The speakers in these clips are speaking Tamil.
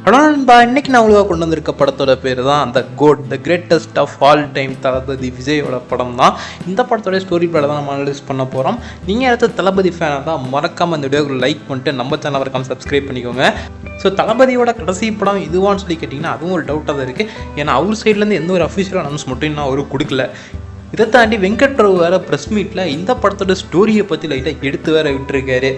ஹலோ நண்பா, இன்னைக்கு நான் உங்களுக்காக கொண்டு வந்திருக்க படத்தோட பேர் தான் அந்த GOAT, the greatest of all time Thalapathy விஜயோட படம் தான். இந்த படத்தோட ஸ்டோரி பிளாட் தான் நம்ம அனலைஸ் பண்ண போகிறோம். நீங்கள் அடுத்த தளபதி ஃபேனாக தான் மறக்காமல் இந்த வீடியோக்கு லைக் பண்ணிட்டு நம்ம சேனல் மறக்காமல் சப்ஸ்கிரைப் பண்ணிக்கோங்க. ஸோ தளபதியோட கடைசி படம் இதுவான்னு சொல்லி கேட்டிங்கன்னா அதுவும் ஒரு டவுட்டாக தான் இருக்குது. ஏன்னா அவர் சைட்லேருந்து எந்த ஒரு அஃபிஷியல் அனௌன்ஸ் மட்டும் இன்னும் அவரு கொடுக்கல. இதை தாண்டி வெங்கட் பிரபு வேறு ப்ரெஸ் மீட்டில் இந்த படத்தோட ஸ்டோரியை பற்றி லைட்டாக எடுத்து வேற விட்டுருக்காரு.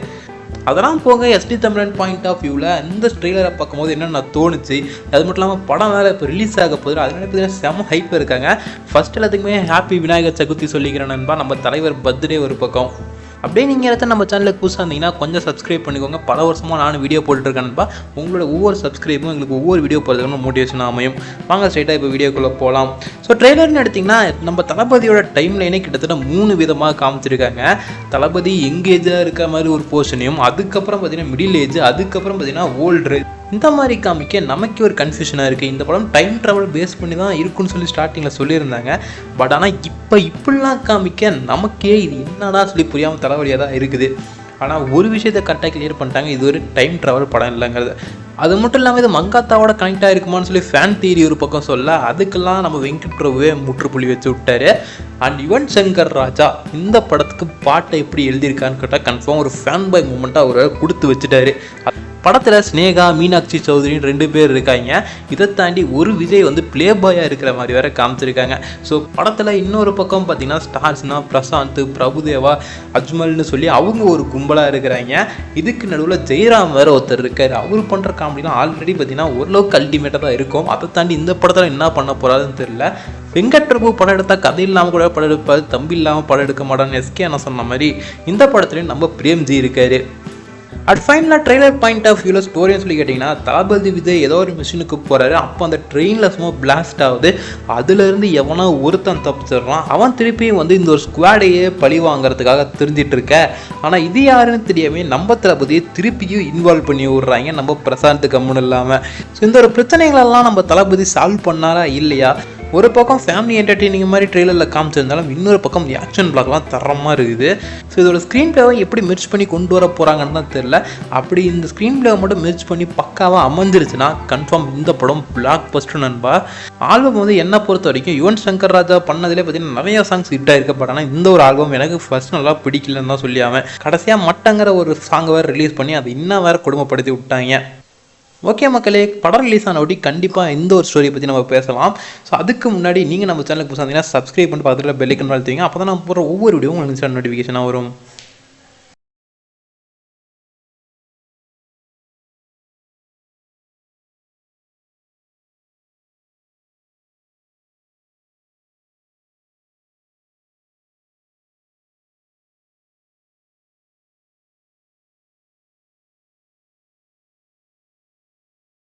அதெல்லாம் போக எஸ்டி தமிழன் பாயிண்ட் ஆஃப் வியூவில் இந்த ட்ரெய்லரை பார்க்கும்போது என்னென்ன தோணுச்சு, அது மட்டும் இல்லாமல் படம் வேறு இப்போ ரிலீஸ் ஆக போகுது. அதனால பார்த்தீங்கன்னா செம ஹைப் இருக்காங்க. ஃபர்ஸ்ட் எல்லாத்துக்குமே ஹாப்பி விநாயகர் சதுர்த்தி சொல்லிக்கிறேன் நண்பா. நம்ம தலைவர் பர்த்டே ஒரு பக்கம். அப்படியே நீங்கள் எடுத்து நம்ம சேனலுக்கு புதுசாக இருந்தீங்கன்னா கொஞ்சம் சப்ஸ்கிரைப் பண்ணிக்கோங்க. பல வருஷமாக நானும் வீடியோ போட்டுருக்கேன்ப்பா. உங்களோட ஒவ்வொரு சப்ஸ்கிரைபும் எங்களுக்கு ஒவ்வொரு வீடியோ போகிறதுக்கு மோட்டிவேஷனாக அமையும். வாங்க ஸ்ட்ரைட்டாக இப்போ வீடியோக்குள்ளே போகலாம். ஸோ ட்ரெய்லர்னு எடுத்திங்கன்னா நம்ம தளபதியோட டைம் லைனே கிட்டத்தட்ட 3 விதமாக காமிச்சிருக்காங்க. தளபதி எங்கேஜாக இருக்க மாதிரி ஒரு போர்ஷனையும், அதுக்கப்புறம் பார்த்தீங்கன்னா மிடில் ஏஜ், அதுக்கப்புறம் பார்த்தீங்கன்னா ஓல்டு, இந்த மாதிரி காமிக்க நமக்கு ஒரு கன்ஃபியூஷனாக இருக்குது. இந்த படம் டைம் ட்ராவல் பேஸ் பண்ணி தான் இருக்குன்னு சொல்லி ஸ்டார்டிங்கில் சொல்லியிருந்தாங்க. பட் ஆனால் இப்படிலாம் காமிக்க நமக்கே இது என்னடா சொல்லி புரியாமல் தலைவலியாக தான் இருக்குது. ஆனால் ஒரு விஷயத்தை கரெக்டாக கிளியர் பண்ணிட்டாங்க, இது ஒரு டைம் ட்ராவல் படம் இல்லைங்கிறது. அது மட்டும் இல்லாமல் இது மங்காத்தாவோட கனெக்டாக இருக்குமான்னு சொல்லி ஃபேன் தியரி ஒரு பக்கம் சொல்ல, அதுக்கெல்லாம் நம்ம வெங்கட் பிரபுவே முற்றுப்புள்ளி வச்சு விட்டாரு. அண்ட் யுவன் சங்கர் ராஜா இந்த படத்துக்கு பாட்டை எப்படி எழுதியிருக்கான்னு கேட்டால் கன்ஃபார்ம் ஒரு ஃபேன் பாய் மூமெண்ட்டாக அவர் கொடுத்து வச்சுட்டாரு. படத்தில் ஸ்னேகா, மீனாட்சி சௌத்ரின்னு 2 பேர் இருக்காங்க. இதை தாண்டி ஒரு விஜய் வந்து பிளே பாயாக இருக்கிற மாதிரி வேற காமிச்சிருக்காங்க. ஸோ படத்தில் இன்னொரு பக்கம் பார்த்தீங்கன்னா ஸ்டார்ஸ்னா பிரசாந்த், பிரபுதேவா, அஜ்மல்னு சொல்லி அவங்க ஒரு கும்பலாக இருக்கிறாங்க. இதுக்கு நடுவில் ஜெயராம் வேற ஒருத்தர் இருக்காரு. அவர் பண்ணுற காமெடிலாம் ஆல்ரெடி பார்த்தீங்கன்னா ஓரளவுக்கு அல்டிமேட்டாக தான் இருக்கும். அதை தாண்டி இந்த படத்தில் என்ன பண்ண போகிறாருன்னு தெரியல. வெங்கட் பிரபு படம் எடுத்தால் கதை இல்லாமல் கூட படம் எடுப்பாரு, தம்பி இல்லாமல் படம் எடுக்க மாட்டான்னு எஸ்கே நான் சொன்ன மாதிரி இந்த படத்துலையும் நம்ம பிரேம்ஜி இருக்காரு. அட் ஃபைனலாக ட்ரெய்லர் பாயிண்ட் ஆஃப் வியூவில் ஸ்டோரின்னு சொல்லி கேட்டிங்கன்னா தளபதி விஜய் ஏதோ ஒரு மிஷினுக்கு போகிறாரு. அப்போ அந்த ட்ரெயினில் சும்மா பிளாஸ்ட் ஆகுது. அதுலேருந்து எவனோ ஒருத்தன் தப்பிச்சிடுறான். அவன் திருப்பியும் வந்து இந்த ஒரு ஸ்குவாடையே பழி வாங்கிறதுக்காக தெரிஞ்சிட்டு இருக்க. ஆனால் இது யாருன்னு தெரியாமே நம்ம தளபதியை திருப்பியும் இன்வால்வ் பண்ணி விடுறாங்க, நம்ம பிரசாந்த் கம்முன்னு இல்லாமல். ஸோ இந்த ஒரு பிரச்சனைகளெல்லாம் நம்ம தளபதி சால்வ் பண்ணாரா இல்லையா? ஒரு பக்கம் ஃபேமிலி என்டர்டெய்னிங் மாதிரி ட்ரெய்லரில் காமிச்சிருந்தாலும் இன்னொரு பக்கம் ஆக்ஷன் பிளாக்லாம் தரமாக இருக்குது. ஸோ இதோட ஸ்க்ரீன் பிளேவை எப்படி மெர்ஜ் பண்ணி கொண்டு வர போகிறாங்கன்னு தான் தெரில. அப்படி இந்த ஸ்க்ரீன் பிளேவை மட்டும் மெர்ஜ் பண்ணி பக்காவாக அமைஞ்சிருச்சுன்னா கன்ஃபார்ம் இந்த படம் பிளாக் பஸ்டர் நண்பா. ஆல்பம் வந்து என்னை பொறுத்த வரைக்கும் யுவன் சங்கர் ராஜா பண்ணதிலே பார்த்தீங்கன்னா நிறைய சாங்ஸ் ஹிட் ஆகிருக்கப்பட். ஆனால் இந்த ஒரு ஆல்பம் எனக்கு ஃபர்ஸ்ட் நல்லா பிடிக்கலன்னு தான் சொல்லியாமல் கடைசியாக மட்டங்கிற ஒரு சாங்கை வேறு ரிலீஸ் பண்ணி அதை இன்னும் வேறு கொடுமைப்படுத்தி விட்டாங்க. ஓகே மக்களே, படம் ரிலீஸ் ஆன ஒட்டி கண்டிப்பாக இந்த ஒரு ஸ்டோரியை பற்றி நம்ம பேசலாம். ஸோ அதுக்கு முன்னாடி நீங்கள் நம்ம சேனலுக்கு புதுசாக இருந்தீங்கன்னா சப்ஸ்கிரைப் பண்ணி பார்த்துட்டு பெல் ஐக்கான் அழுத்துவீங்க. அப்போ தான் நம்ம போகிற ஒவ்வொரு வீடியோவும் உங்களுக்கு நோட்டிஃபிகேஷனாக வரும்.